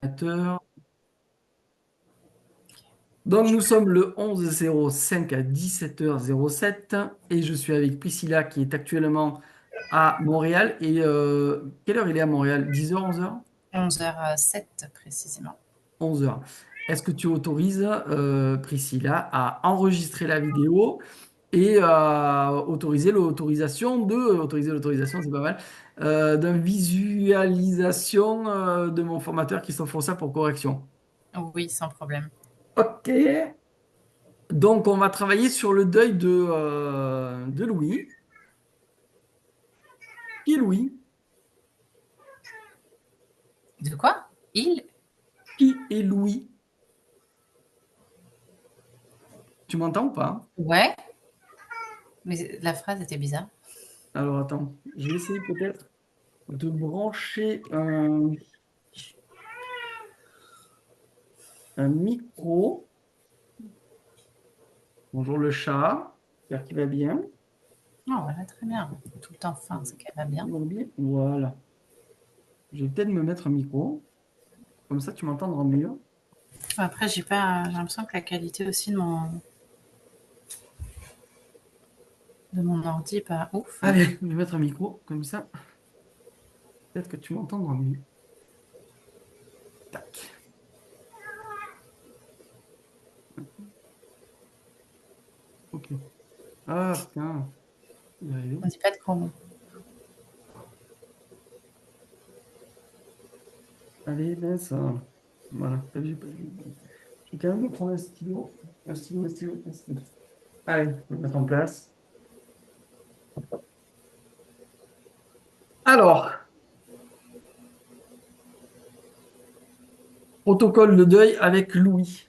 Ordinateur. Donc, nous sommes le 11-05 à 17h07 et je suis avec Priscilla qui est actuellement à Montréal. Et quelle heure il est à Montréal? 10h, 11h? 11h07 précisément. 11h. Est-ce que tu autorises Priscilla à enregistrer la vidéo et à autoriser l'autorisation, c'est pas mal, d'une visualisation de mon formateur Christophe ça pour correction? Oui, sans problème. Ok. Donc, on va travailler sur le deuil de Louis. Qui est Louis? De quoi? Il? Qui est Louis? Tu m'entends ou pas? Ouais, mais la phrase était bizarre. Alors, attends. Je vais essayer peut-être de brancher un micro. Bonjour le chat. J'espère qu'il va bien. Non, voilà, très bien. Tout le temps fin, c'est qu'elle va bien. Toujours bien. Voilà. Je vais peut-être me mettre un micro. Comme ça, tu m'entendras mieux. Après, j'ai l'impression que la qualité aussi de mon ordi est pas ouf. Allez, je vais mettre un micro. Comme ça, peut-être que tu m'entendras mieux. Tac. Ok. Ah, putain. Il va y arriver. On dit pas de chrono. Allez, ben ça. Voilà. T'as vu, je vais quand même prendre un stylo. Un stylo, un stylo, un stylo. Allez, je vais mettre en place. Alors, protocole de deuil avec Louis.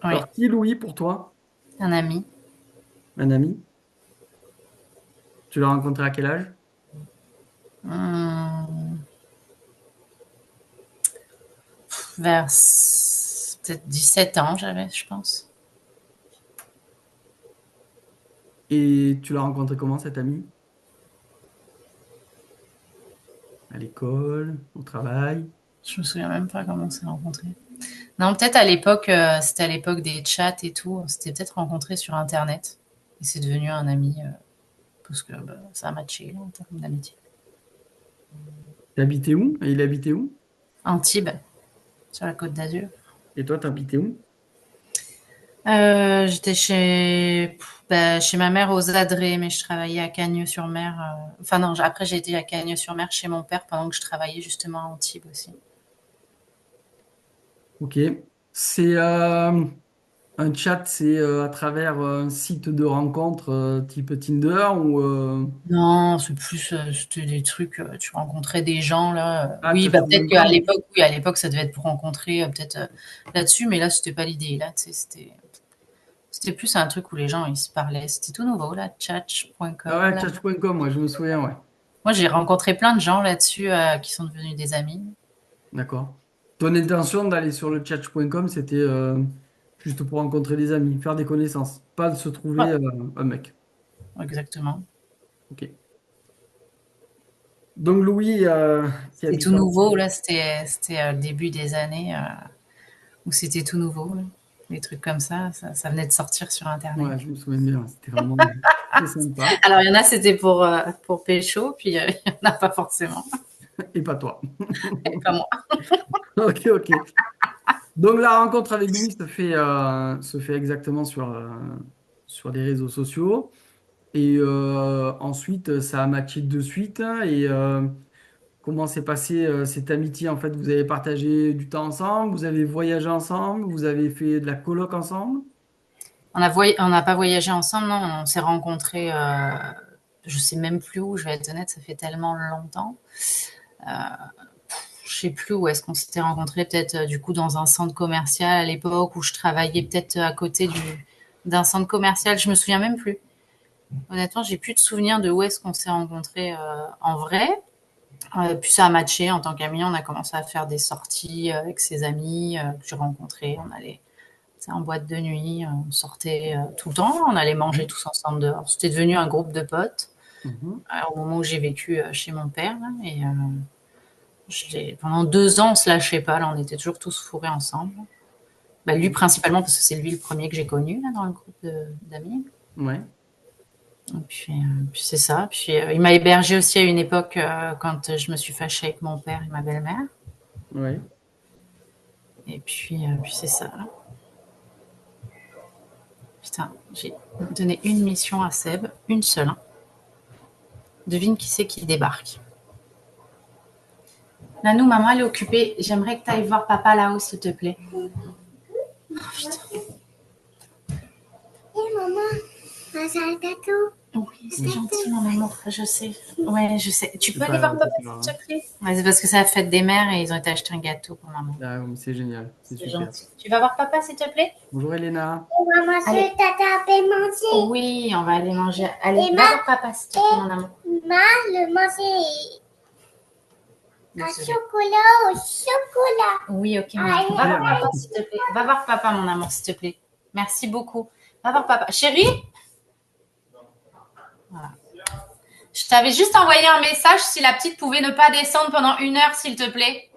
Oui, Alors, qui est Louis pour toi? un ami. Un ami? Tu l'as rencontré à quel âge? Hum, vers peut-être 17 ans, j'avais, je pense. Et tu l'as rencontré comment, cet ami? À l'école, au travail? Je me souviens même pas comment on s'est rencontrés. Non, peut-être c'était à l'époque des chats et tout. On s'était peut-être rencontrés sur Internet. Et c'est devenu un ami parce que bah, ça a matché là, en termes d'amitié. T'habitais où? Et il habitait où? Antibes, sur la Côte d'Azur. Et toi, t'habitais où? J'étais chez ma mère aux Adrets, mais je travaillais à Cagnes-sur-Mer. Enfin non, après j'ai été à Cagnes-sur-Mer chez mon père pendant que je travaillais justement à Antibes aussi. Ok. C'est un chat, c'est à travers un site de rencontre type Tinder ou Non, c'était des trucs, tu rencontrais des gens là. ah, Oui, bah peut-être qu'à chat.com? l'époque, oui, à l'époque ça devait être pour rencontrer peut-être là-dessus, mais là c'était pas l'idée. Là, tu sais, c'était plus un truc où les gens ils se parlaient. C'était tout nouveau là, Ah chatch.com ouais, là. chat.com, moi je me souviens, ouais. Moi j'ai rencontré plein de gens là-dessus qui sont devenus des amis. D'accord. Ton intention d'aller sur le chat.com, c'était juste pour rencontrer des amis, faire des connaissances, pas de se trouver Ouais, un mec. exactement. Ok. Donc Louis, qui C'était tout habite en... nouveau là, c'était le début des années où c'était tout nouveau là. Des trucs comme ça venait de sortir sur Internet. Ouais, je me souviens bien, c'était vraiment très sympa. Alors il y en a c'était pour pécho, puis il y en a pas forcément. Et pas toi. Et pas moi. Ok, ok. Donc la rencontre avec Louis se fait exactement sur les réseaux sociaux. Et ensuite, ça a matché de suite. Et comment s'est passée cette amitié? En fait, vous avez partagé du temps ensemble, vous avez voyagé ensemble, vous avez fait de la coloc ensemble. On n'a pas voyagé ensemble, non. On s'est rencontrés. Je sais même plus où. Je vais être honnête, ça fait tellement longtemps. Je sais plus où est-ce qu'on s'était rencontrés. Peut-être du coup dans un centre commercial à l'époque où je travaillais peut-être à côté d'un centre commercial. Je me souviens même plus. Honnêtement, j'ai plus de souvenirs de où est-ce qu'on s'est rencontrés en vrai. Puis ça a matché en tant qu'amis. On a commencé à faire des sorties avec ses amis que j'ai rencontrés. On allait en boîte de nuit, on sortait tout le temps. On allait manger Mhm. tous ensemble dehors. C'était devenu un groupe de potes Mhm. au moment où j'ai vécu chez mon père. Là, Pendant 2 ans, on se lâchait pas. Là, on était toujours tous fourrés ensemble. Bah, lui principalement parce que c'est lui le premier que j'ai connu là, dans le groupe d'amis. Ouais, Et puis c'est ça. Puis il m'a hébergé aussi à une époque quand je me suis fâchée avec mon père et ma belle-mère. ouais. Et puis c'est ça. Là. Putain, j'ai donné une mission à Seb, une seule. Hein. Devine qui c'est qui débarque. Nanou, maman, elle est occupée. J'aimerais que tu ailles voir papa là-haut, s'il te plaît. Oh, putain. Et maman, mange un gâteau. Oui, c'est gentil, mon amour, je sais. Ouais, je sais. Tu C'est peux pas aller voir grave, papa, c'est pas grave. s'il te plaît? Ouais, c'est parce que c'est la fête des mères et ils ont été acheter un gâteau pour maman. Ah, mais c'est génial, c'est C'est super. gentil. Tu vas voir papa, s'il te plaît? Bonjour Elena. Et maman, Allez. c'est tata a manger. Oui, on va aller manger. Allez, Et va voir papa, s'il te plaît, mon amour. Le manger un Désolée. chocolat au chocolat. Oui, ok, mon Allez. amour. Va voir papa, s'il te plaît. Va voir papa, mon amour, s'il te plaît. Merci beaucoup. Va voir papa. Chérie? Voilà. Je t'avais juste envoyé un message si la petite pouvait ne pas descendre pendant 1 heure, s'il te plaît.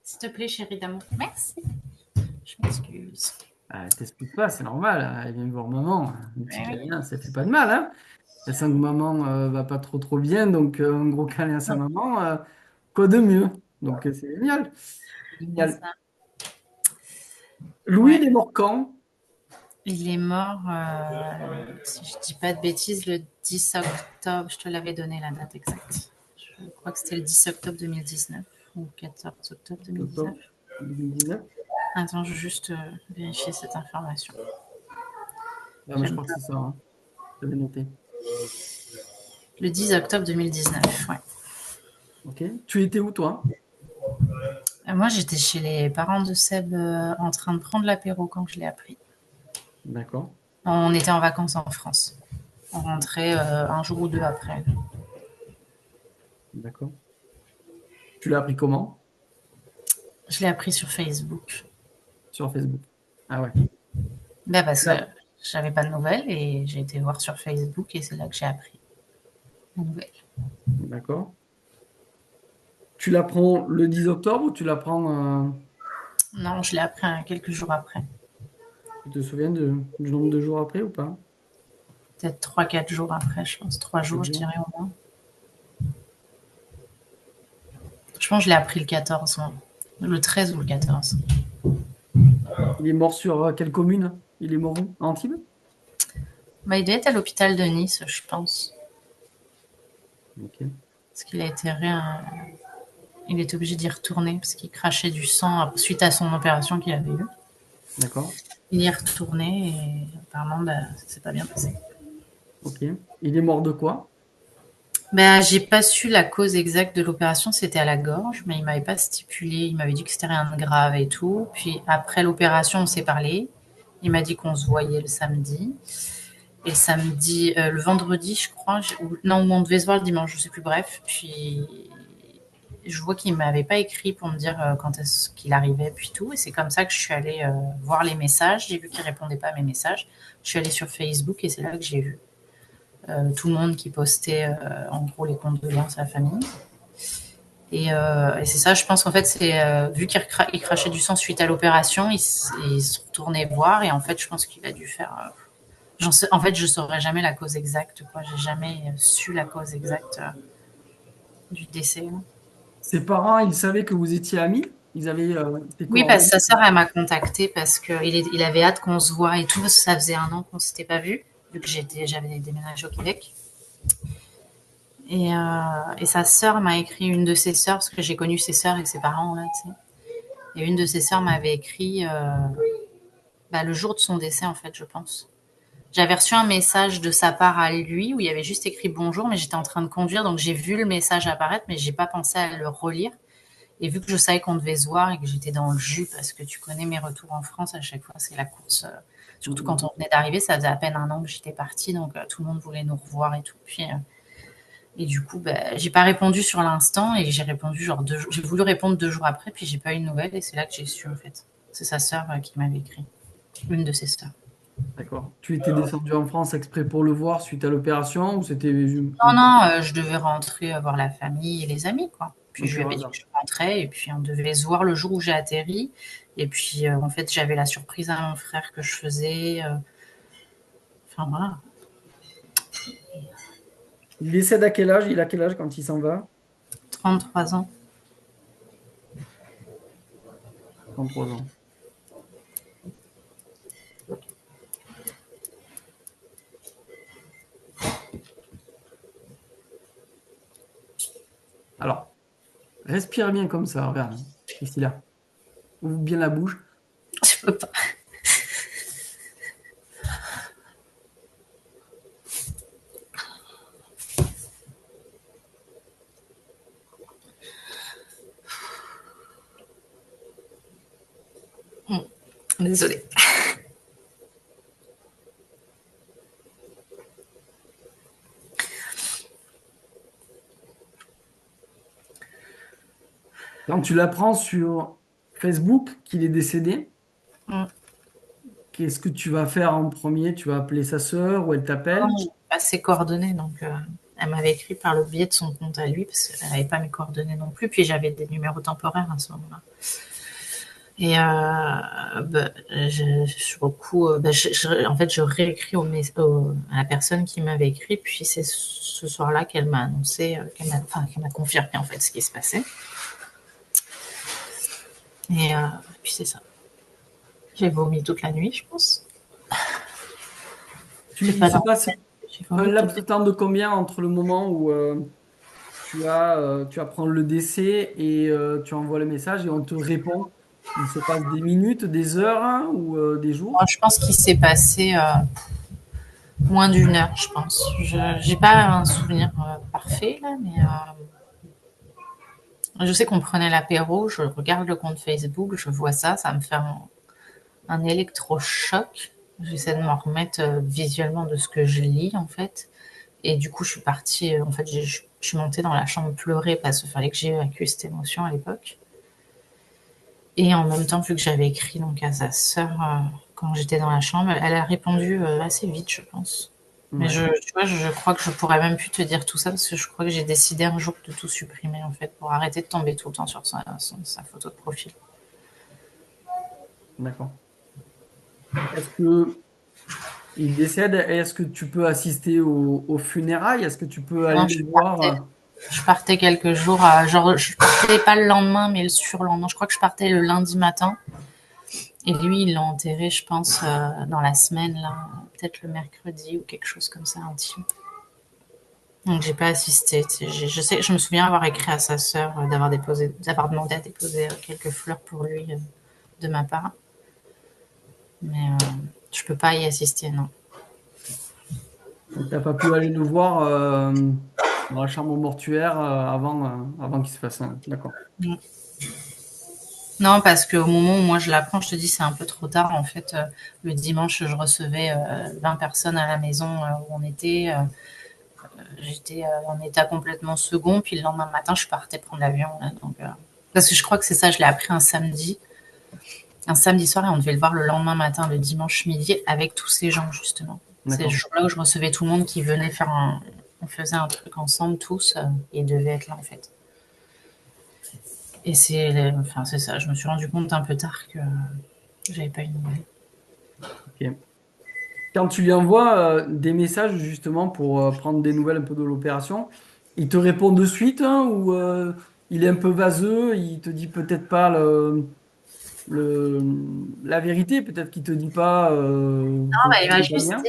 S'il te plaît, chérie d'amour. Merci. Je m'excuse. Ah, t'expliques pas, c'est normal, hein. Elle vient voir maman. Une petite Oui. Elena, ça fait pas de mal, hein. Elle sent que maman va pas trop bien, donc un gros câlin à sa maman, quoi de mieux? Donc c'est génial. C'est Génial. ça. Louis, Ouais. il est mort quand? Il est mort, si je dis pas de bêtises, le 10 octobre. Je te l'avais donné la date exacte. Je crois que c'était le 10 octobre 2019 ou 14 octobre 2019. Octobre 2019? Attends, je vais juste vérifier cette information. Ah, mais je crois que c'est ça, hein. J'avais noté. Le 10 octobre 2019, ouais. Ok. Tu étais où, toi? Moi, j'étais chez les parents de Seb en train de prendre l'apéro quand je l'ai appris. D'accord. On était en vacances en France. On rentrait un jour ou deux après. D'accord. Tu l'as appris comment? Je l'ai appris sur Facebook. Sur Facebook. Ah ouais. Ben parce que Là. j'avais pas de nouvelles et j'ai été voir sur Facebook et c'est là que j'ai appris la nouvelle. D'accord. Tu l'apprends le 10 octobre ou tu l'apprends, Non, je l'ai appris quelques jours après. tu te souviens du nombre de jours après ou pas? Peut-être 3-4 jours après, je pense. 3 jours, je 4 jours. dirais au moins. Je pense que je l'ai appris le 14, moi. Le 13 ou le 14. Il est mort sur quelle commune? Il est mort où? À Antibes? Bah, il devait être à l'hôpital de Nice, je pense. Ok. Parce qu'il a été il était obligé d'y retourner parce qu'il crachait du sang suite à son opération qu'il avait eue. D'accord. Il y est retourné et apparemment, bah, ça s'est pas bien passé. Ok. Il est mort de quoi? Ben, j'ai pas su la cause exacte de l'opération, c'était à la gorge, mais il m'avait pas stipulé, il m'avait dit que c'était rien de grave et tout. Puis après l'opération, on s'est parlé. Il m'a dit qu'on se voyait le samedi. Et le samedi, le vendredi, je crois, non, on devait se voir le dimanche, je sais plus, bref. Puis je vois qu'il m'avait pas écrit pour me dire quand est-ce qu'il arrivait, puis tout. Et c'est comme ça que je suis allée voir les messages. J'ai vu qu'il répondait pas à mes messages. Je suis allée sur Facebook et c'est là que j'ai vu tout le monde qui postait en gros les condoléances à la famille. Et c'est ça, je pense qu'en fait, c'est vu qu'il crachait du sang suite à l'opération, il se retournait voir et en fait, je pense qu'il a dû faire. En fait, je saurais jamais la cause exacte. Quoi, j'ai jamais su la cause exacte du décès. Hein. Ses parents, ils savaient que vous étiez amis? Ils avaient tes Oui, parce coordonnées? que sa sœur, elle m'a contactée parce qu'il avait hâte qu'on se voit et tout. Ça faisait 1 an qu'on s'était pas vu, vu que j'avais déménagé au Québec. Et sa sœur m'a écrit, une de ses sœurs, parce que j'ai connu ses sœurs et ses parents, là, tu sais. Et une de ses sœurs m'avait écrit bah, le jour de son décès, en fait, je pense. J'avais reçu un message de sa part à lui où il y avait juste écrit bonjour, mais j'étais en train de conduire, donc j'ai vu le message apparaître, mais j'ai pas pensé à le relire. Et vu que je savais qu'on devait se voir et que j'étais dans le jus, parce que tu connais mes retours en France, à chaque fois, c'est la course. Surtout quand on venait d'arriver, ça faisait à peine 1 an que j'étais partie, donc tout le monde voulait nous revoir et tout. Et du coup, bah, j'ai pas répondu sur l'instant et j'ai répondu genre j'ai voulu répondre 2 jours après, puis j'ai pas eu de nouvelles et c'est là que j'ai su en fait. C'est sa sœur qui m'avait écrit, une de ses sœurs. D'accord. Tu étais descendu en France exprès pour le voir suite à l'opération ou c'était Non, non, je devais rentrer voir la famille et les amis, quoi. Puis un je lui pur avais dit que hasard? je rentrais et puis on devait se voir le jour où j'ai atterri. Et puis en fait, j'avais la surprise à mon frère que je faisais. Enfin voilà, Il décède à quel âge? Il a quel âge quand il s'en va? 33 ans. 33 ans. Alors, respire bien comme ça, regarde. Priscilla. Ouvre bien la bouche. Je peux pas. Désolée. Quand tu l'apprends sur Facebook qu'il est décédé, Mm. qu'est-ce que tu vas faire en premier? Tu vas appeler sa sœur ou elle t'appelle? Non, j'ai pas ses coordonnées, donc elle m'avait écrit par le biais de son compte à lui parce qu'elle n'avait pas mes coordonnées non plus. Puis j'avais des numéros temporaires à ce moment-là. Et en fait, je réécris à la personne qui m'avait écrit. Puis c'est ce soir-là qu'elle m'a annoncé, qu'elle m'a confirmé en fait ce qui se passait. Et puis c'est ça. J'ai vomi toute la nuit, je pense. J'ai Il pas se dormi. passe J'ai un vomi toute laps la de temps de combien entre le moment où tu apprends le décès et tu envoies le message et on te répond? Il se passe des minutes, des heures hein, ou des jours? nuit. Je pense qu'il s'est passé moins d'une heure, je pense. Je j'ai pas un souvenir parfait là, mais je sais qu'on prenait l'apéro. Je regarde le compte Facebook, je vois ça, ça me fait un électrochoc. J'essaie de m'en remettre visuellement de ce que je lis en fait. Et du coup, je suis partie. En fait, je suis montée dans la chambre pleurer parce qu'il fallait que j'évacue cette émotion à l'époque. Et en même temps, vu que j'avais écrit donc à sa sœur quand j'étais dans la chambre, elle a répondu assez vite, je pense. Mais Ouais, tu vois, je crois que je pourrais même plus te dire tout ça parce que je crois que j'ai décidé un jour de tout supprimer en fait pour arrêter de tomber tout le temps sur sa photo de profil. d'accord. Est-ce que il décède? Est-ce que tu peux assister aux funérailles? Est-ce que tu peux Non, aller le voir? je partais quelques jours, genre je partais pas le lendemain, mais le surlendemain. Je crois que je partais le lundi matin. Et lui, ils l'ont enterré, je pense, dans la semaine, là, peut-être le mercredi ou quelque chose comme ça, intime. Donc j'ai pas assisté. Je sais, je me souviens avoir écrit à sa sœur, d'avoir demandé à déposer quelques fleurs pour lui de ma part, mais je peux pas y assister, non. Donc, t'as pas pu aller le voir dans la chambre mortuaire avant qu'il se fasse un... D'accord. Non, parce qu'au moment où moi je l'apprends, je te dis, c'est un peu trop tard. En fait, le dimanche, je recevais 20 personnes à la maison où on était. J'étais en état complètement second. Puis le lendemain matin, je partais prendre l'avion. Là, donc, parce que je crois que c'est ça, je l'ai appris un samedi soir, et on devait le voir le lendemain matin, le dimanche midi, avec tous ces gens, justement. C'est le D'accord. jour-là où je recevais tout le monde qui venait faire on faisait un truc ensemble tous, et ils devaient être là, en fait. Et enfin, c'est ça, je me suis rendu compte un peu tard que j'avais pas eu de nouvelles. Ok. Quand tu lui envoies des messages justement pour prendre des nouvelles un peu de l'opération, il te répond de suite hein, ou il est un peu vaseux, il te dit peut-être pas la vérité, peut-être qu'il te dit pas Ah, bah, il qu'il m'a est pas juste dit, bien.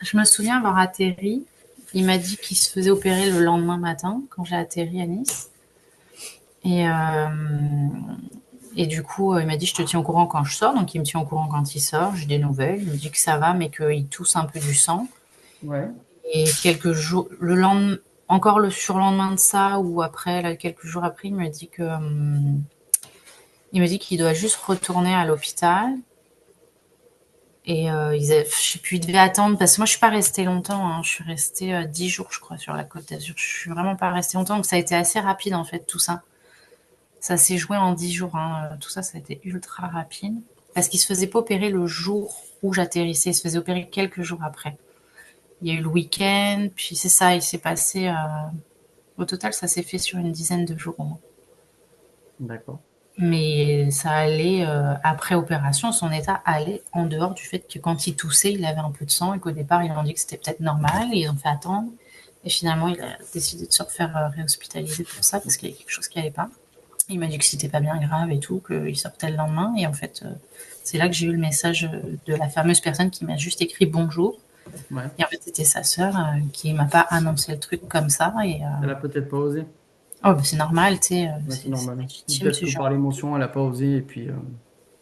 je me souviens avoir atterri. Il m'a dit qu'il se faisait opérer le lendemain matin quand j'ai atterri à Nice. Et, et du coup, il m'a dit, je te tiens au courant quand je sors. Donc, il me tient au courant quand il sort. J'ai des nouvelles. Il me dit que ça va, mais qu'il tousse un peu du sang. Ouais, Et quelques jours, le lendemain, encore le surlendemain de ça, ou après, là, quelques jours après, il me dit qu'il doit juste retourner à l'hôpital. Et je sais plus, il devait attendre, parce que moi je suis pas restée longtemps, hein. Je suis restée 10 jours, je crois, sur la Côte d'Azur. Je suis vraiment pas restée longtemps, donc ça a été assez rapide en fait, tout ça. Ça s'est joué en 10 jours, hein. Tout ça, ça a été ultra rapide. Parce qu'il se faisait pas opérer le jour où j'atterrissais, il se faisait opérer quelques jours après. Il y a eu le week-end, puis c'est ça, il s'est passé. Au total, ça s'est fait sur une dizaine de jours au moins. D'accord. Mais ça allait, après opération, son état allait en dehors du fait que quand il toussait, il avait un peu de sang et qu'au départ, ils ont dit que c'était peut-être normal, ils ont fait attendre. Et finalement, il a décidé de se refaire réhospitaliser pour ça parce qu'il y avait quelque chose qui allait pas. Il m'a dit que c'était pas bien grave et tout, qu'il sortait le lendemain. Et en fait, c'est là que j'ai eu le message de la fameuse personne qui m'a juste écrit bonjour. Ouais. Et en fait, c'était sa sœur qui m'a pas annoncé le truc comme ça. Et Elle a peut-être pas osé. oh, bah, c'est normal, tu sais, Ouais, c'est c'est normal. Ou légitime peut-être ce que genre. par l'émotion, elle a pas osé et puis.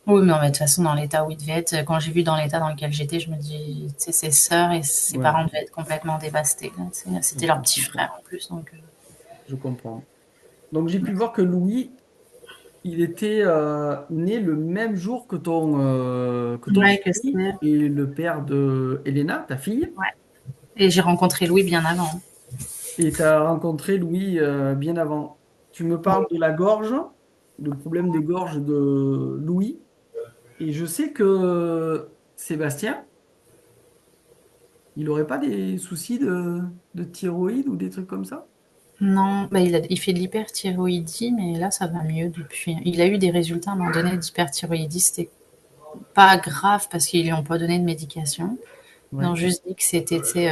Oui, mais non, mais de toute façon, dans l'état où il devait être, quand j'ai vu dans l'état dans lequel j'étais, je me dis, tu sais, ses sœurs et ses Ouais, parents devaient être complètement dévastés, là, tu sais. C'était leur je petit comprends. frère en plus, donc. Je comprends. Donc j'ai pu voir que Louis, il était né le même jour que ton Ouais, que mari c'est. et le père de Elena, ta fille. Ouais. Et j'ai rencontré Louis bien avant. Et tu as rencontré Louis bien avant. Tu me parles de la gorge, le problème de gorge de Louis. Et je sais que Sébastien, il n'aurait pas des soucis de thyroïde ou des trucs comme ça? Non, bah il fait de l'hyperthyroïdie, mais là, ça va mieux depuis. Il a eu des résultats à un moment donné d'hyperthyroïdie. C'était pas grave parce qu'ils lui ont pas donné de médication. Ils Ouais, ont juste dit que c'était, tu sais,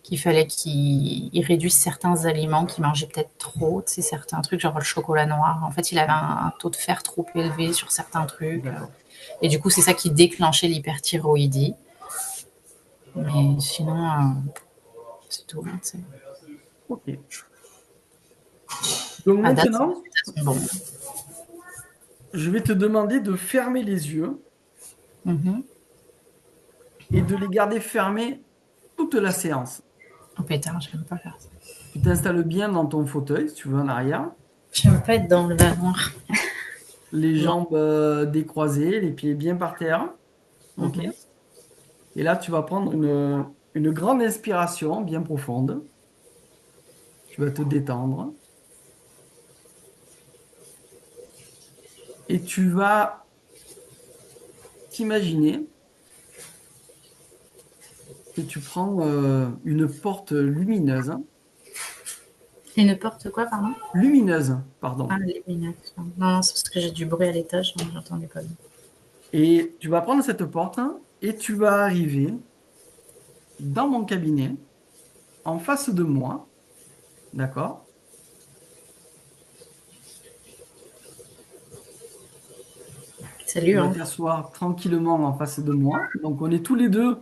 qu'il fallait qu'il réduise certains aliments, qu'il mangeait peut-être trop, tu sais, certains trucs, genre le chocolat noir. En fait, il avait un taux de fer trop élevé sur certains trucs. d'accord. Et du coup, c'est ça qui déclenchait l'hyperthyroïdie. Mais sinon, c'est tout, hein, tu sais. Ok. Donc À date, ses maintenant, résultats sont bons. je vais te demander de fermer les yeux Mhm. et de les garder fermés toute la séance. Oh pétard, j'aime pas faire ça. Tu t'installes bien dans ton fauteuil, si tu veux, en arrière, J'aime pas être dans le noir. les Non. jambes décroisées, les pieds bien par terre. Ok. Mhm. Et là, tu vas prendre une grande inspiration bien profonde. Tu vas te détendre et tu vas t'imaginer que tu prends une porte lumineuse, hein. Et n'importe quoi, pardon. Lumineuse, Ah, pardon. les lunettes. Non, non, c'est parce que j'ai du bruit à l'étage, donc j'entendais pas bien. Et tu vas prendre cette porte hein, et tu vas arriver dans mon cabinet, en face de moi, d'accord? Tu Salut, vas hein. t'asseoir tranquillement en face de moi. Donc, on est tous les deux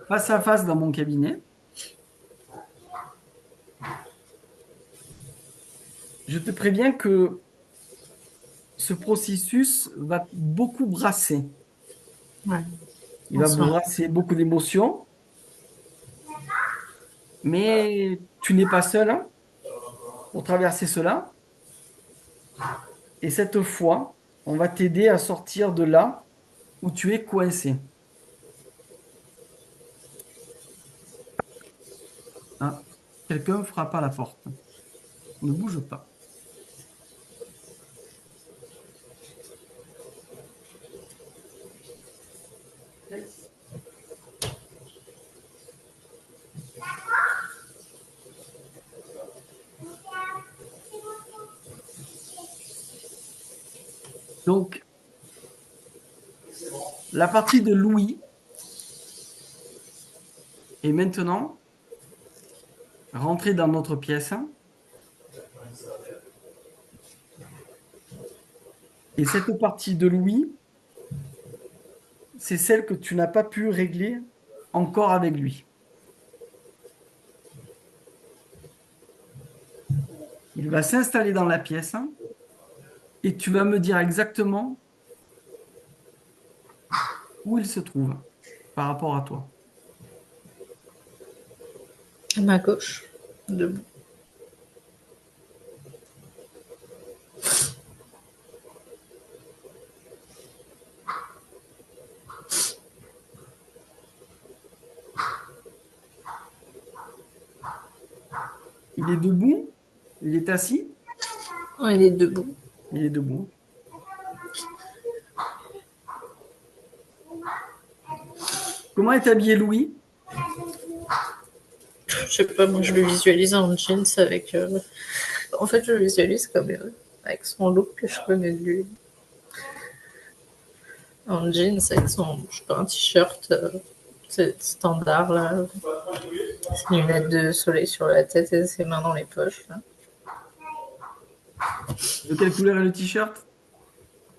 face à face dans mon cabinet. Je te préviens que ce processus va beaucoup brasser. Ouais, Il en va ce moment. brasser beaucoup d'émotions, mais tu n'es pas seul hein, pour traverser cela. Et cette fois, on va t'aider à sortir de là où tu es coincé. Hein. Quelqu'un frappe à la porte. Ne bouge pas. Donc, la partie de Louis est maintenant rentrée dans notre pièce. Et cette partie de Louis, c'est celle que tu n'as pas pu régler encore avec lui. Il va s'installer dans la pièce et tu vas me dire exactement où il se trouve par rapport à toi. À ma gauche. Debout. Il est debout, il est assis, Oh, il est debout. il est debout. Comment est habillé Louis? Je sais pas, moi je le visualise en jeans avec. En fait, je le visualise comme avec son look que je connais de lui. En jeans avec son, je sais pas, un t-shirt standard là, ses lunettes de soleil sur la tête et ses mains dans les poches. Là. De quelle couleur est le t-shirt?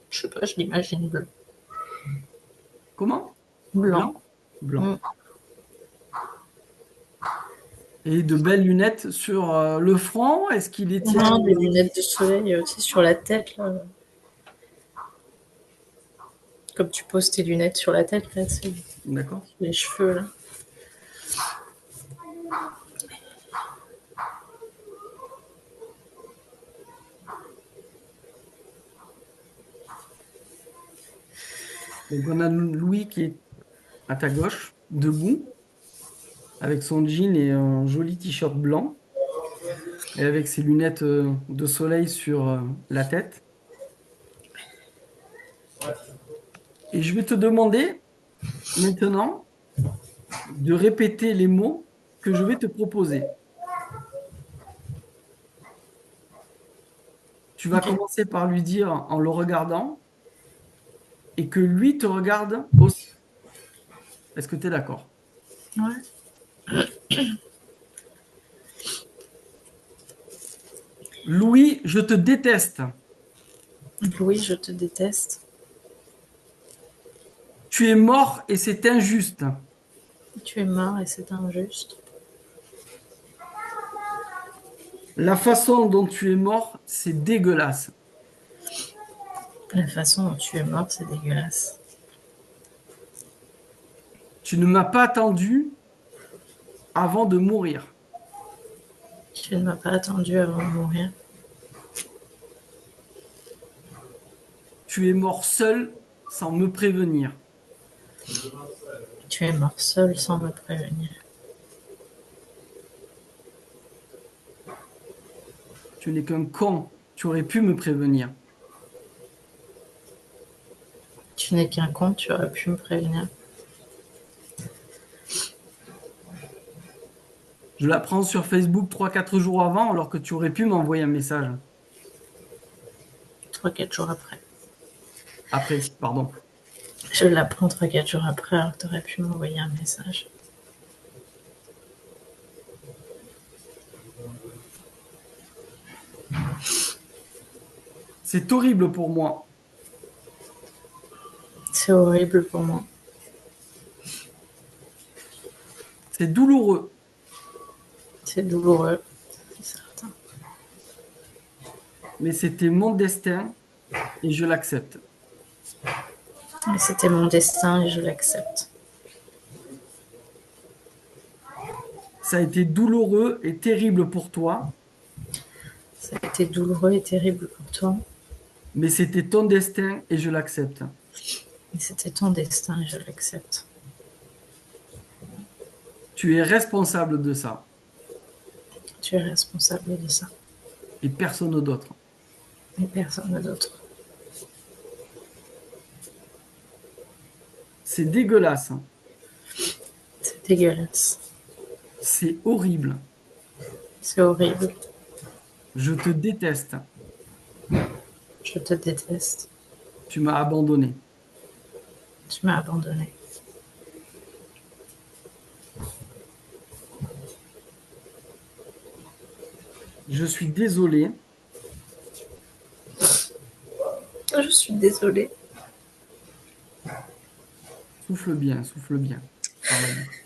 Je sais pas, je l'imagine bleu. Comment? Blanc. Blanc? Blanc. Mm. Et de belles lunettes sur le front. Est-ce qu'il les tient? Non, des lunettes de soleil tu sais, sur la tête là. Comme tu poses tes lunettes sur la tête là, c'est D'accord. les cheveux là. Donc on a Louis qui est à ta gauche, debout, avec son jean et un joli t-shirt blanc, et avec ses lunettes de soleil sur la tête. Et je vais te demander maintenant de répéter les mots que je vais te proposer. Tu vas Ok. commencer par lui dire en le regardant et que lui te regarde aussi. Est-ce que tu es d'accord? Ouais. Louis, je te déteste. Louis, je te déteste. Tu es mort et c'est injuste. Tu es mort et c'est injuste. La façon dont tu es mort, c'est dégueulasse. La façon dont tu es mort, c'est dégueulasse. Tu ne m'as pas attendu avant de mourir. Tu ne m'as pas attendu avant de mourir. Tu es mort seul sans me prévenir. Tu es mort seul sans me prévenir. Tu n'es qu'un con. Tu aurais pu me prévenir. Tu n'es qu'un con, tu aurais pu me prévenir. Je la prends sur Facebook 3, 4 jours avant alors que tu aurais pu m'envoyer un message. 3-4 jours après. Après, pardon. Je l'apprends 3-4 jours après alors que tu aurais pu m'envoyer un message. C'est horrible pour moi. C'est horrible pour moi. C'est douloureux. C'est douloureux, c'est certain. Mais c'était mon destin et je l'accepte. Mais c'était mon destin et je l'accepte. Ça a été douloureux et terrible pour toi, Ça a été douloureux et terrible pour toi. mais c'était ton destin et je l'accepte. Mais c'était ton destin et je l'accepte. Tu es responsable de ça Tu es responsable de ça. et personne d'autre. Et personne d'autre. C'est dégueulasse. C'est dégueulasse. C'est horrible. C'est horrible. Je te déteste. Je te déteste. Tu m'as abandonné. Tu m'as abandonné. Je suis désolé. Je suis désolée. Souffle bien, souffle bien. Par la bouche.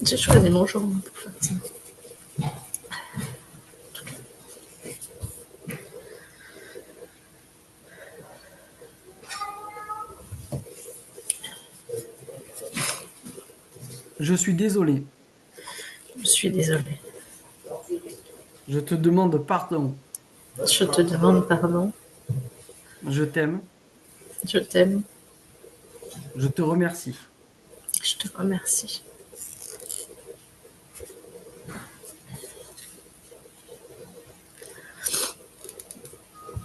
J'ai choisi mon jour moi, pour faire ça. Je suis désolé. Je suis désolée. Je te demande pardon. Je te demande pardon. Je t'aime. Je t'aime. Je te remercie. Je te remercie.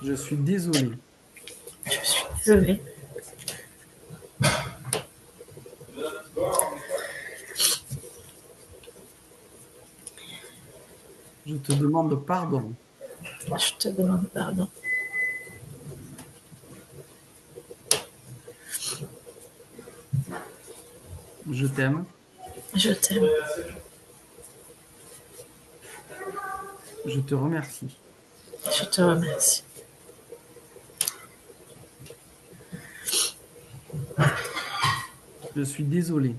Je suis désolé. Je suis désolée. Je te demande pardon. Je te demande pardon. Je t'aime. Je t'aime. Je te remercie. Je te remercie. Je suis désolé.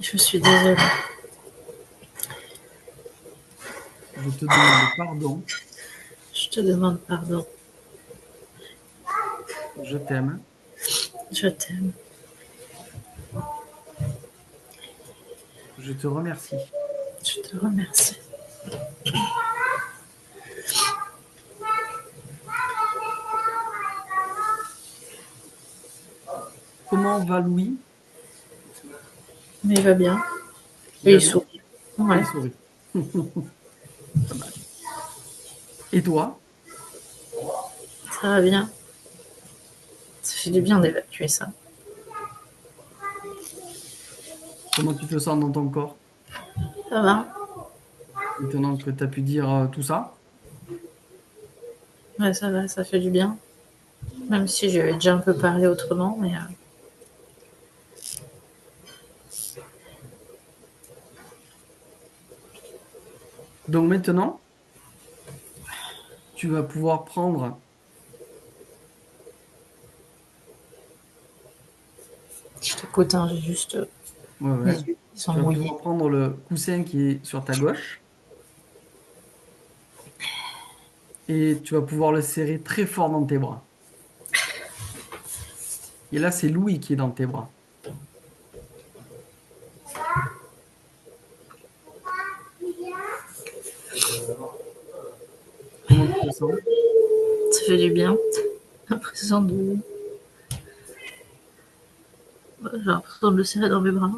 Je suis désolée. Je te demande pardon. Je te demande pardon. Je t'aime. Je t'aime. Je te remercie. Je te remercie. Comment va Louis? Mais il va bien. Il Et va il bien. sourit. Ouais. Il sourit. Pas mal. Et toi? Ça va bien. Ça fait du bien d'évacuer ça. Comment tu te sens dans ton corps Ça va. maintenant que tu as pu dire tout ça? Ouais, ça va. Ça fait du bien. Même si j'avais déjà un peu parlé autrement, mais Donc maintenant, tu vas pouvoir prendre, je t'écoute, hein, j'ai juste ouais, les ouais. yeux qui sont Tu vas mouillés. pouvoir prendre le coussin qui est sur ta gauche et tu vas pouvoir le serrer très fort dans tes bras. Et là, c'est Louis qui est dans tes bras. Comment tu te sens? Ça fait du bien. J'ai l'impression de... J'ai l'impression de le serrer dans mes bras.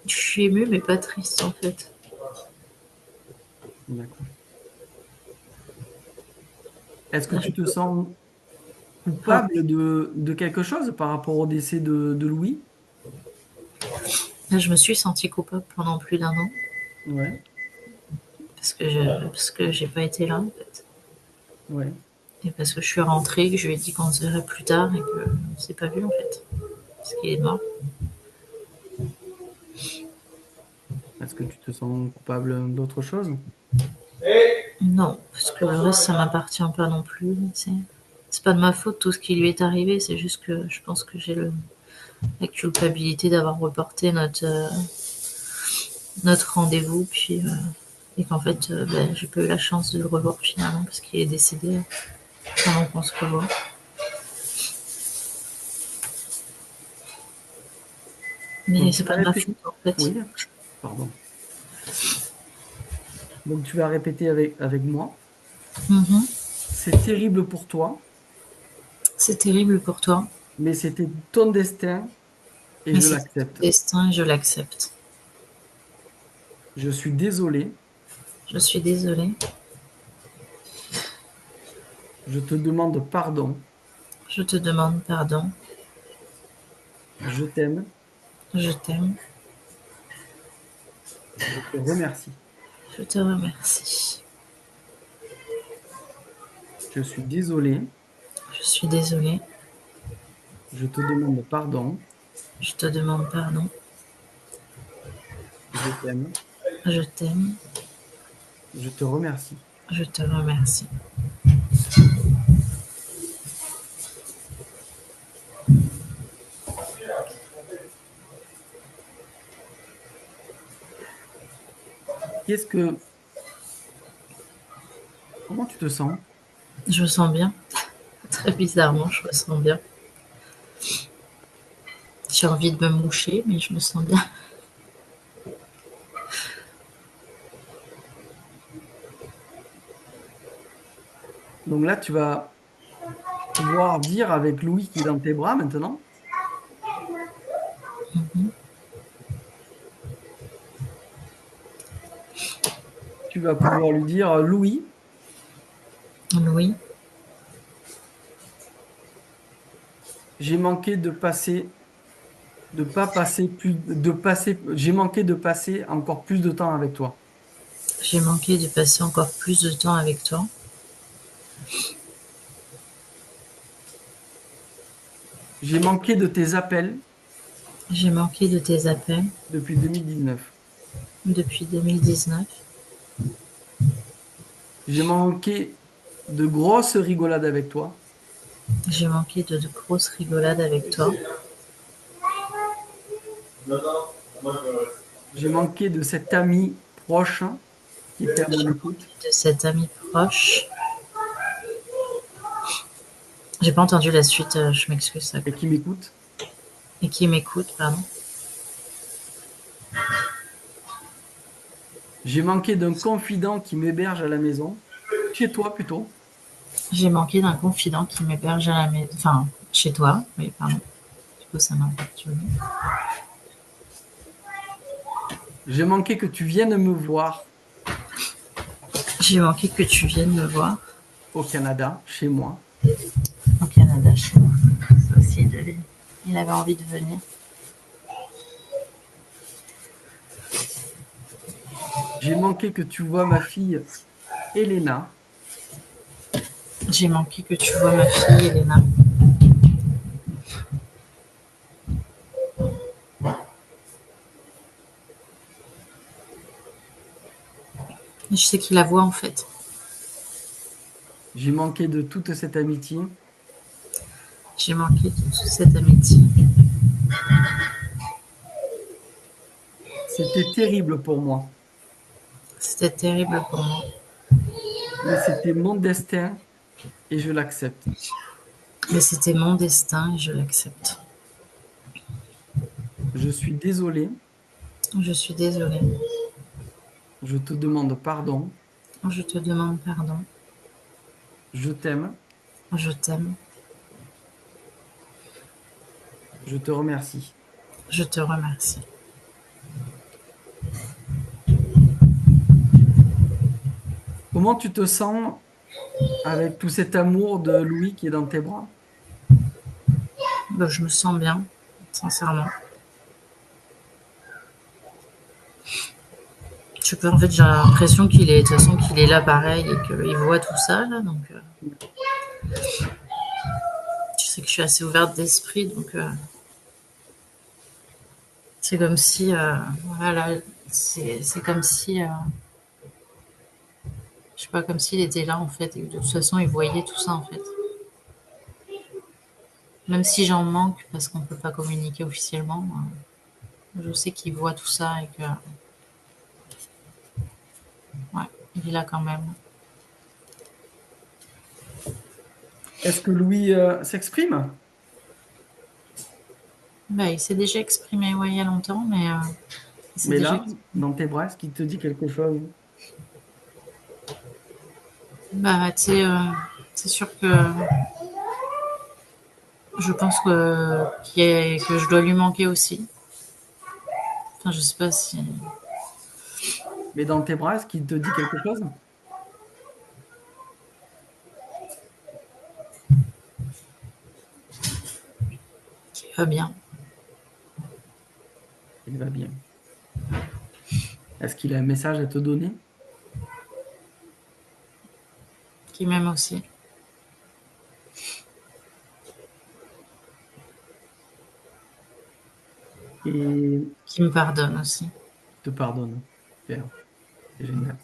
Je suis émue, mais pas triste, en fait. D'accord. Est-ce que tu te sens Ah, coupable de quelque chose par rapport au décès de Louis? là, je me suis sentie coupable pendant plus d'un an. Ouais, Parce que j'ai pas été là, en fait. ouais. Et parce que je suis rentrée, que je lui ai dit qu'on se verrait plus tard et qu'on s'est pas vu, en fait. Parce qu'il est mort. Est-ce que tu te sens coupable d'autre chose? Non, parce que le reste, ça m'appartient pas non plus. C'est pas de ma faute tout ce qui lui est arrivé, c'est juste que je pense que j'ai la culpabilité d'avoir reporté notre rendez-vous, puis et qu'en fait, ben, j'ai pas eu la chance de le revoir finalement parce qu'il est décédé pendant qu'on se revoit. Mais Donc, c'est tu vas pas de ma répéter. faute en fait. Oui, pardon. Donc, tu vas répéter avec moi. Mhm. C'est terrible pour toi, C'est terrible pour toi, mais c'était ton destin et mais je c'est ton l'accepte. destin et je l'accepte. Je suis désolé. Je suis désolée. Je te demande pardon. Je te demande pardon. Je t'aime. Je t'aime. Je te remercie. Je te remercie. Je suis désolé. Je suis désolée. Je te demande pardon. Je te demande pardon. Je t'aime. Je t'aime. Je te remercie. Je te remercie. qu'est-ce que, comment tu te sens? Je me sens bien. Très bizarrement, je me sens bien. J'ai envie de me moucher, mais je me sens bien. Donc là, tu vas pouvoir dire avec Louis qui est dans tes bras maintenant, tu vas pouvoir lui dire, Louis, Oui, j'ai manqué de passer, de pas passer plus, de passer, j'ai manqué de passer encore plus de temps avec toi. j'ai manqué de passer encore plus de temps avec toi. J'ai manqué de tes appels J'ai manqué de tes appels depuis 2019. depuis 2019. J'ai manqué de grosses rigolades avec toi. J'ai manqué de grosses rigolades avec toi. J'ai manqué de cet ami proche qui était à mon écoute De cet ami proche. J'ai pas entendu la suite, je m'excuse. et qui m'écoute. Et qui m'écoute, pardon. J'ai manqué d'un confident qui m'héberge à la maison, chez toi plutôt. J'ai manqué d'un confident qui m'héberge à la maison. Enfin, chez toi, oui, pardon. Du coup, ça m'a perturbé. J'ai manqué que tu viennes me voir J'ai manqué que tu viennes me voir au Canada, chez moi. au Canada, chez moi. Ça aussi, il avait envie de venir. J'ai manqué que tu vois ma fille Elena. J'ai manqué que tu vois ma fille, Elena. Et je sais qu'il la voit, en fait. J'ai manqué de toute cette amitié. J'ai manqué de toute cette amitié. C'était terrible pour moi, C'était terrible pour moi. mais c'était mon destin et je l'accepte. Mais c'était mon destin et je l'accepte. Je suis désolé, Je suis désolée. je te demande pardon, Je te demande pardon. je t'aime, Je t'aime. je te remercie. Je te remercie. Comment tu te sens avec tout cet amour de Louis qui est dans tes bras? Bah, je me sens bien, sincèrement. Je sais pas, en fait, j'ai l'impression qu'il est, de toute façon, qu'il est là pareil et qu'il voit tout ça, là. Donc, je sais que je suis assez ouverte d'esprit, donc c'est comme si, voilà, c'est comme si, je sais pas, comme s'il était là, en fait, et que de toute façon, il voyait tout ça, en fait. Même si j'en manque parce qu'on peut pas communiquer officiellement, je sais qu'il voit tout ça et que, ouais, il est là quand même. Est-ce que Louis s'exprime? Bah, il s'est déjà exprimé, ouais, il y a longtemps, mais il s'est Mais déjà là, exprimé. dans tes bras, est-ce qu'il te dit quelque chose? Bah, tu sais, c'est sûr que je pense que je dois lui manquer aussi. Enfin, je sais pas si. Mais dans tes bras, est-ce qu'il te dit quelque chose? Il va bien. Il va bien. Est-ce qu'il a un message à te donner? Qu'il m'aime aussi. Et Qu'il me pardonne aussi. te pardonne. Super. C'est génial.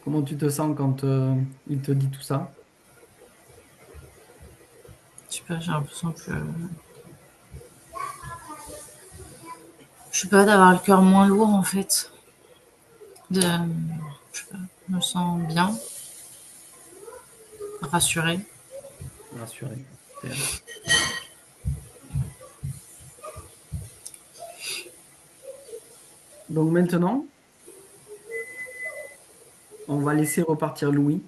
Comment tu te sens quand il te dit tout ça? Je sais pas, j'ai l'impression que. Je sais pas, d'avoir le cœur moins lourd en fait. Je sais pas, je me sens bien, rassurée. Rassuré. Super. Donc maintenant, on va laisser repartir Louis.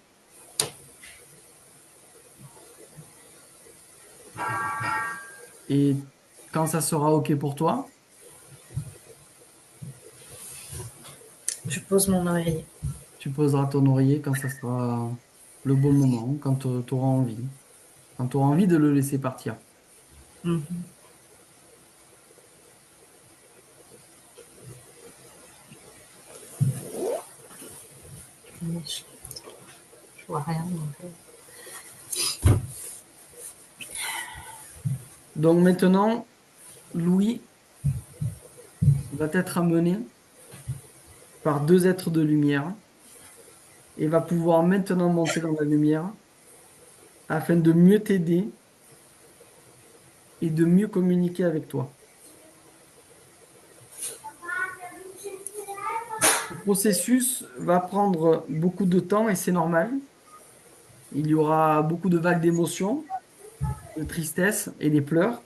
Et quand ça sera OK pour toi, Je pose mon oreiller. tu poseras ton oreiller quand ça sera le bon moment, quand tu auras envie. Quand tu auras envie de le laisser partir. Mhm. Je vois rien. Donc maintenant, Louis va être amené par deux êtres de lumière et va pouvoir maintenant monter dans la lumière afin de mieux t'aider et de mieux communiquer avec toi. Le processus va prendre beaucoup de temps et c'est normal. Il y aura beaucoup de vagues d'émotions, de tristesse et des pleurs.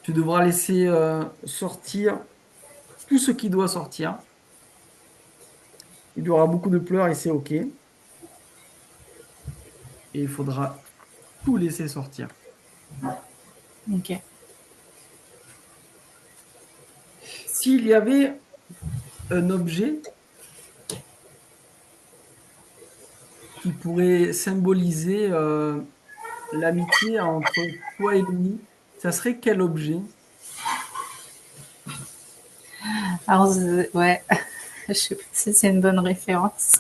Tu devras laisser sortir tout ce qui doit sortir. Il y aura beaucoup de pleurs et c'est OK. Et il faudra tout laisser sortir. Ok. S'il y avait un objet qui pourrait symboliser l'amitié entre toi et lui, ça serait quel objet? Alors, ouais, je sais pas si c'est une bonne référence.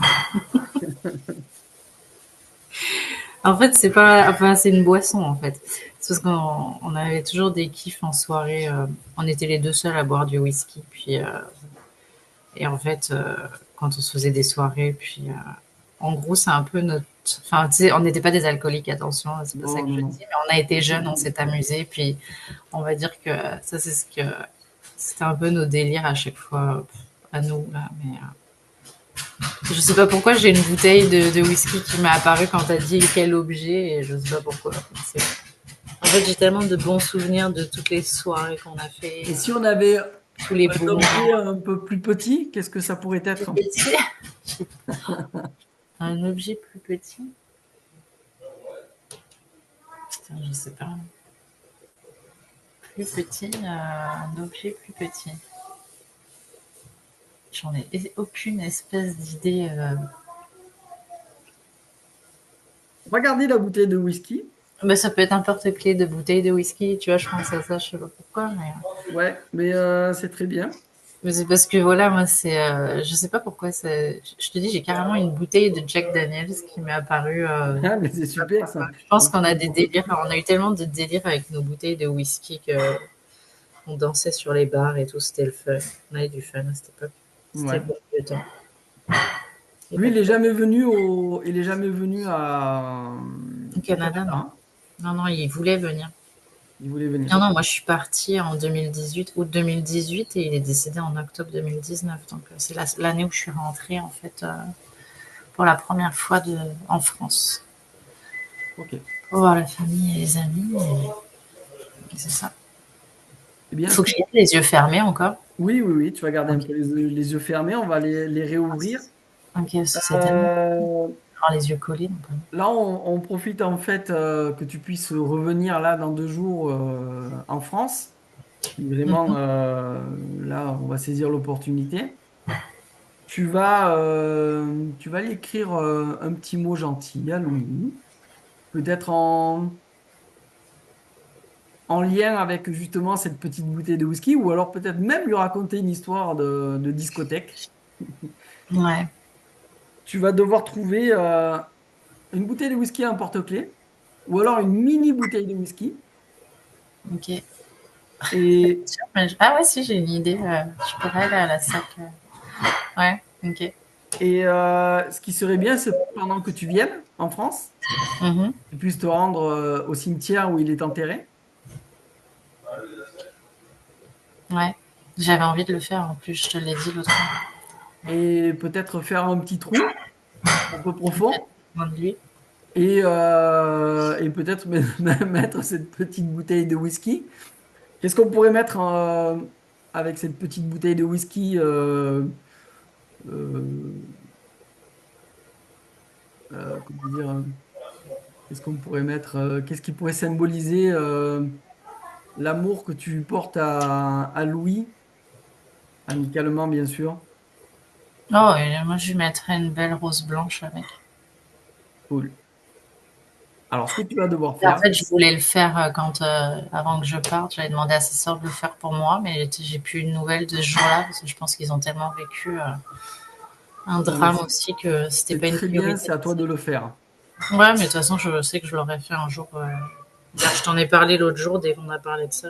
En fait, c'est pas, enfin, c'est une boisson en fait. C'est parce qu'on avait toujours des kiffs en soirée. On était les deux seuls à boire du whisky. Puis, et en fait, quand on se faisait des soirées, puis en gros, c'est un peu notre. Enfin, tu sais, on n'était pas des alcooliques, attention, c'est pas ça Non, que non, je non. dis, mais on a été jeunes, on s'est amusés, puis on va dire que ça, c'est ce que. C'était un peu nos délires à chaque fois, à nous, là. Mais je sais pas pourquoi j'ai une bouteille de whisky qui m'est apparue quand t'as dit quel objet, et je sais pas pourquoi. C'est- En fait, j'ai tellement de bons souvenirs de toutes les soirées qu'on a fait, Et si on avait tous les un beaux objet moments. un peu plus petit, qu'est-ce que ça pourrait Plus être? petit. Un objet plus petit. Putain, je sais pas. Plus petit, un objet plus petit. J'en ai aucune espèce d'idée. Regardez la bouteille de whisky. Mais ça peut être un porte-clés de bouteille de whisky, tu vois, je pense à ça, je sais pas pourquoi, Ouais, mais c'est très bien. mais c'est parce que voilà, moi c'est, je sais pas pourquoi, je te dis, j'ai carrément une bouteille de Jack Daniels qui m'est apparue. Ah, mais c'est super ça. Je pense qu'on a des délires, on a eu tellement de délires avec nos bouteilles de whisky que on dansait sur les bars et tout, c'était le fun. On avait du fun à cette époque. C'était Ouais. le bon vieux temps. Et Lui, pas il est jamais venu au au Canada, Canada, non. hein. Non, non, il voulait venir. Il voulait venir. Non, non, moi je suis partie en 2018, août 2018, et il est décédé en octobre 2019. Donc c'est l'année où je suis rentrée en fait pour la première fois en France. Ok. Pour voir la famille et les amis. Et c'est ça. Eh bien, Faut que j'y aille les yeux fermés encore. oui, oui, oui, tu vas garder un Ok, peu les yeux fermés, on va les réouvrir. ok, parce que c'est tellement. Euh, Avoir les yeux collés. Donc, Là, on profite en fait que tu puisses revenir là dans 2 jours en France. Vraiment, Mhm. là, on va saisir l'opportunité. Tu vas lui écrire un petit mot gentil à Louis, peut-être en lien avec justement cette petite bouteille de whisky, ou alors peut-être même lui raconter une histoire de discothèque. Ouais, Tu vas devoir trouver une bouteille de whisky à un porte-clés, ou alors une mini bouteille de whisky. ok. Et, Tiens, ah ouais, si, j'ai une idée. Je pourrais aller à la sac. Ouais, ok. ce qui serait bien, c'est pendant que tu viennes en France, Mhm. tu puisses te rendre au cimetière où il est enterré. Ouais. J'avais envie de le faire en plus, je te l'ai dit l'autre fois. et peut-être faire un petit trou un peu profond Moins de lui. et peut-être mettre cette petite bouteille de whisky. Qu'est-ce qu'on pourrait mettre avec cette petite bouteille de whisky euh, comment dire, qu'est-ce qu'on pourrait mettre qu'est-ce qui pourrait symboliser l'amour que tu portes à Louis, amicalement bien sûr. Oh, et moi, je lui mettrais une belle rose blanche avec. Cool. Alors, ce que tu vas devoir Et en faire, fait, je voulais le faire avant que je parte. J'avais demandé à sa sœur de le faire pour moi, mais j'ai plus de nouvelles de ce jour-là parce que je pense qu'ils ont tellement vécu un non, mais drame aussi que c'était c'est pas une très bien, priorité. c'est à toi de le faire. Ouais, mais de toute façon, je sais que je l'aurais fait un jour. Je t'en ai parlé l'autre jour dès qu'on a parlé de ça.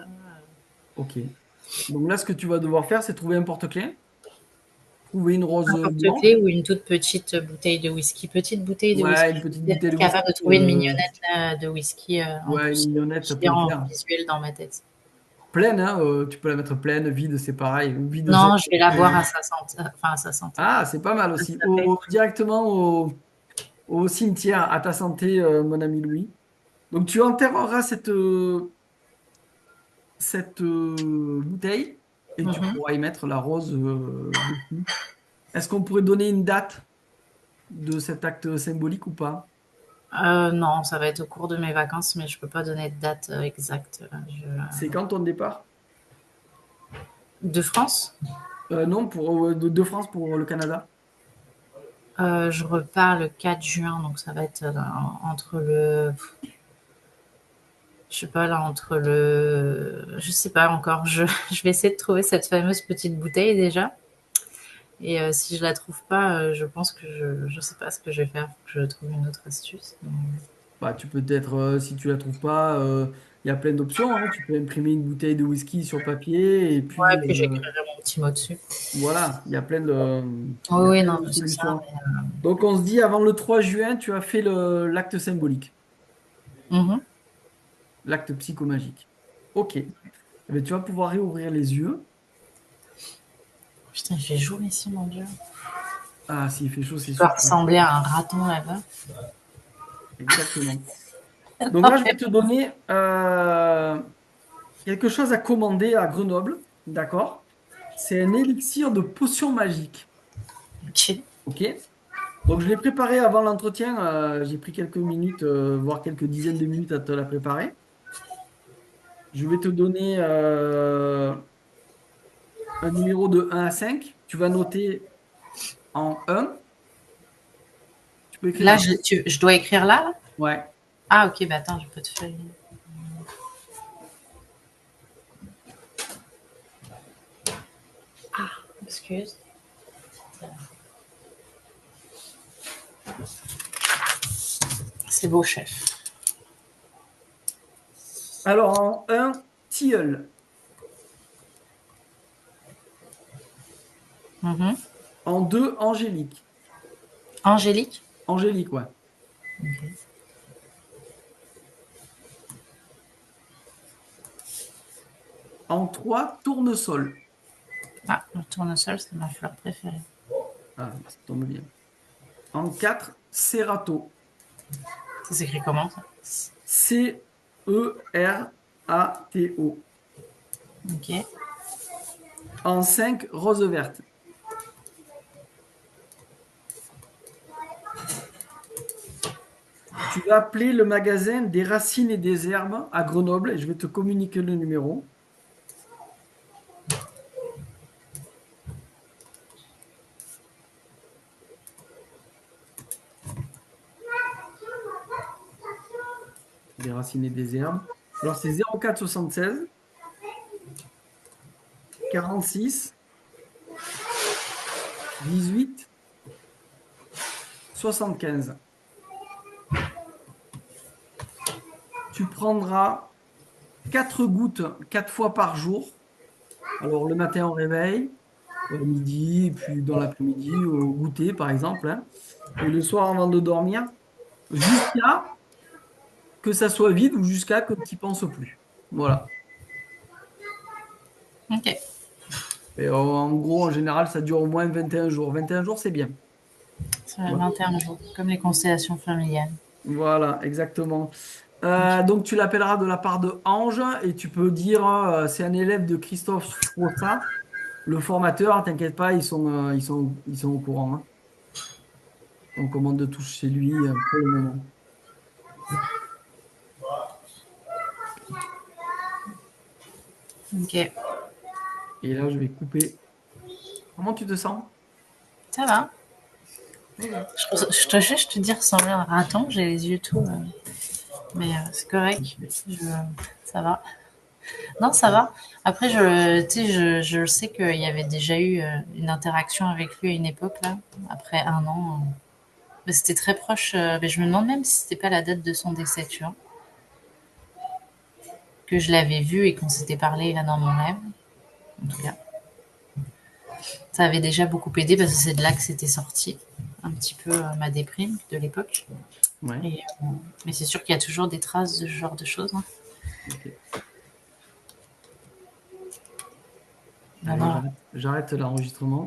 Ok. Donc là, ce que tu vas devoir faire, c'est trouver un porte-clés, trouver une rose Un blanche. porte-clés ou une toute petite bouteille de whisky. Petite bouteille de Ouais, whisky. une petite Je bouteille de suis capable de whisky. trouver une mignonnette de whisky en Ouais, une plus mignonnette, ça peut le client faire. visuel dans ma tête. Pleine, hein, tu peux la mettre pleine, vide, c'est pareil. Ou vide, Non, je vais la boire à sa santé. Enfin, à sa santé. ah, c'est pas mal Ça aussi. fait. Directement au cimetière, à ta santé, mon ami Louis. Donc tu enterreras cette bouteille et tu Mhm. pourras y mettre la rose dessus. Est-ce qu'on pourrait donner une date de cet acte symbolique ou pas? Non, ça va être au cours de mes vacances, mais je peux pas donner de date exacte. C'est quand ton départ? De France, Non, de France pour le Canada. je repars le 4 juin, donc ça va être entre le, je sais pas là, je sais pas encore. Je vais essayer de trouver cette fameuse petite bouteille déjà. Et si je la trouve pas, je pense que je sais pas ce que je vais faire. Faut que je trouve une autre astuce. Bah, tu peux peut-être, si tu la trouves pas, il y a plein d'options, hein. Tu peux imprimer une bouteille de whisky sur papier et Ouais, puis puis j'écrirai mon petit mot dessus. voilà, Oui, il y a oui, plein non, de mais c'est ça. solutions. Donc on se dit avant le 3 juin, tu as fait l'acte symbolique, Mhm. l'acte psychomagique. Ok. Eh bien, tu vas pouvoir réouvrir les yeux. Putain, il fait jour ici, mon Dieu. Ah, s'il fait chaud, Je c'est dois super. ressembler à un raton là-bas. Exactement. Donc là, je vais te donner quelque chose à commander à Grenoble. D'accord? C'est un élixir de potion magique. Ok. Ok? Donc je l'ai préparé avant l'entretien. J'ai pris quelques minutes, voire quelques dizaines de minutes à te la préparer. Je vais te donner un numéro de 1 à 5. Tu vas noter en 1. Tu peux écrire Là, un. je dois écrire là, là. Ouais. Ah, ok, bah attends, je peux te faire. Excuse. C'est beau, chef. Alors en 1, tilleul. Mhm. En 2, angélique. Angélique. Angélique, ouais. En 3, tournesol. Ah, le tournesol, c'est ma fleur préférée. Ah, ça tombe bien. En 4, Cerato. Ça s'écrit comment ça? Cerato. Ok. En 5, rose verte. Tu vas appeler le magasin des racines et des herbes à Grenoble et je vais te communiquer le numéro. Des racines et des herbes. Alors c'est 04 76 46 18 75. Tu prendras 4 gouttes 4 fois par jour. Alors le matin au réveil, midi, et puis dans l'après-midi au goûter par exemple, hein. Et le soir avant de dormir, jusqu'à que ça soit vide ou jusqu'à que tu n'y penses plus. Voilà. Ok. Et en gros, en général, ça dure au moins 21 jours. 21 jours, c'est bien. Ça fait Ouais. 21 jours, comme les constellations familiales. Voilà, exactement. Ok. Donc, tu l'appelleras de la part de Ange et tu peux dire c'est un élève de Christophe Frossa, le formateur. T'inquiète pas, ils sont au courant, hein. On commande de touche chez lui pour le moment. Ok. Et là, je vais couper. Comment tu te sens? Ça va. Ok. Je te dis ressembler à un raton, j'ai les yeux tout. Mais c'est correct. Je- Ça va. Non, ça va. Après, tu sais, je sais qu'il y avait déjà eu une interaction avec lui à une époque, là, après un an. Mais c'était très proche. Mais je me demande même si c'était pas la date de son décès, tu vois. Que je l'avais vu et qu'on s'était parlé là dans mon rêve. En tout cas, ça avait déjà beaucoup aidé parce que c'est de là que c'était sorti un petit peu ma déprime de l'époque. Ouais. Et, mais c'est sûr qu'il y a toujours des traces de ce genre de choses, hein. Ok. Allez, Maintenant, j'arrête l'enregistrement.